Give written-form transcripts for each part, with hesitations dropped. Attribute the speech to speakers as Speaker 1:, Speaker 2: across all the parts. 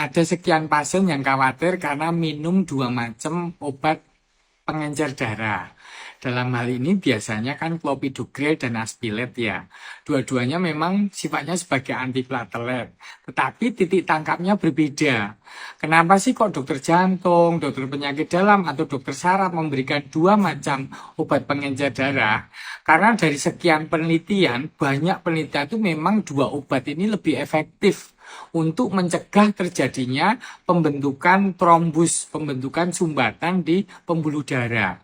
Speaker 1: Ada sekian pasien yang khawatir karena minum dua macam obat pengencer darah. Dalam hal ini biasanya kan clopidogrel dan aspilet ya. Dua-duanya memang sifatnya sebagai antiplatelet. Tetapi titik tangkapnya berbeda. Kenapa sih kok dokter jantung, dokter penyakit dalam, atau dokter saraf memberikan dua macam obat pengencer darah? Karena dari sekian penelitian, banyak penelitian itu memang dua obat ini lebih efektif untuk mencegah terjadinya pembentukan trombus, pembentukan sumbatan di pembuluh darah.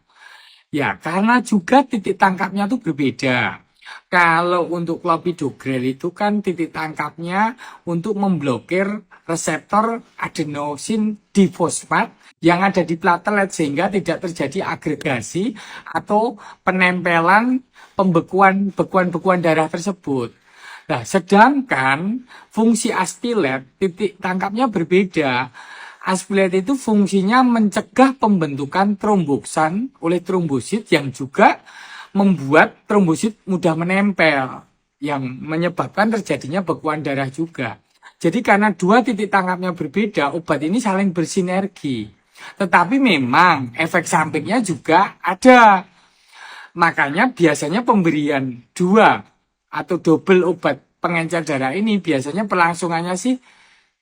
Speaker 1: Ya, karena juga titik tangkapnya itu berbeda. Kalau untuk clopidogrel itu kan titik tangkapnya untuk memblokir reseptor adenosin difosfat yang ada di platelet sehingga tidak terjadi agregasi atau penempelan bekuan darah tersebut. Nah, sedangkan fungsi aspilet titik tangkapnya berbeda. Aspilet itu fungsinya mencegah pembentukan tromboksan oleh trombosit yang juga membuat trombosit mudah menempel, yang menyebabkan terjadinya bekuan darah juga. Jadi karena dua titik tangkapnya berbeda, obat ini saling bersinergi. Tetapi memang efek sampingnya juga ada. Makanya biasanya pemberian dua atau double obat pengencer darah ini biasanya pelangsungannya sih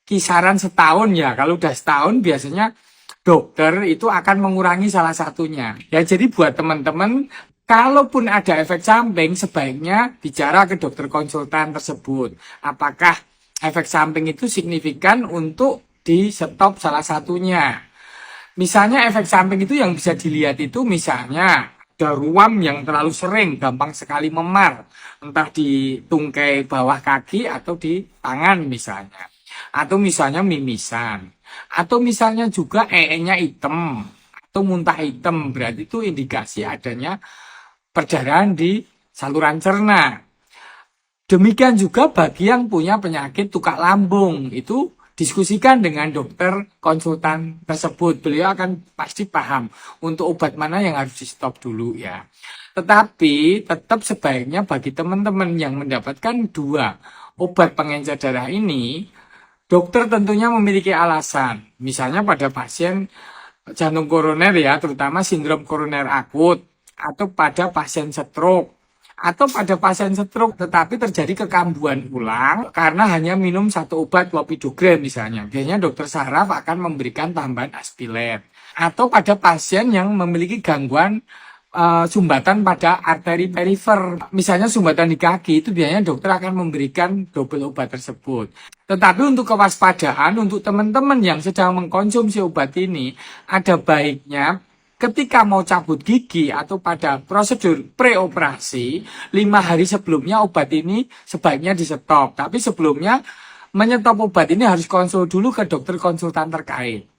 Speaker 1: kisaran setahun ya. Kalau udah setahun biasanya dokter itu akan mengurangi salah satunya. Ya jadi buat teman-teman, kalaupun ada efek samping sebaiknya bicara ke dokter konsultan tersebut. Apakah efek samping itu signifikan untuk di stop salah satunya. Misalnya efek samping itu yang bisa dilihat itu misalnya ada ruam yang terlalu sering, gampang sekali memar, entah di tungkai bawah kaki atau di tangan misalnya. Atau misalnya mimisan. Atau misalnya juga nya hitam atau muntah hitam, berarti itu indikasi adanya perdarahan di saluran cerna. Demikian juga bagi yang punya penyakit tukak lambung, itu diskusikan dengan dokter konsultan tersebut. Beliau akan pasti paham untuk obat mana yang harus di stop dulu ya. Tetapi tetap sebaiknya bagi teman-teman yang mendapatkan dua obat pengencer darah ini, dokter tentunya memiliki alasan. Misalnya pada pasien jantung koroner ya, terutama sindrom koroner akut, atau pada pasien stroke. Atau pada pasien stroke tetapi terjadi kekambuhan ulang karena hanya minum satu obat clopidogrel misalnya. Biasanya dokter saraf akan memberikan tambahan aspilet. Atau pada pasien yang memiliki gangguan sumbatan pada arteri perifer. Misalnya sumbatan di kaki, itu biasanya dokter akan memberikan double obat tersebut. Tetapi untuk kewaspadaan, untuk teman-teman yang sedang mengkonsumsi obat ini, ada baiknya ketika mau cabut gigi atau pada prosedur preoperasi, 5 hari sebelumnya obat ini sebaiknya di stop. Tapi sebelumnya menyetop obat ini harus konsul dulu ke dokter konsultan terkait.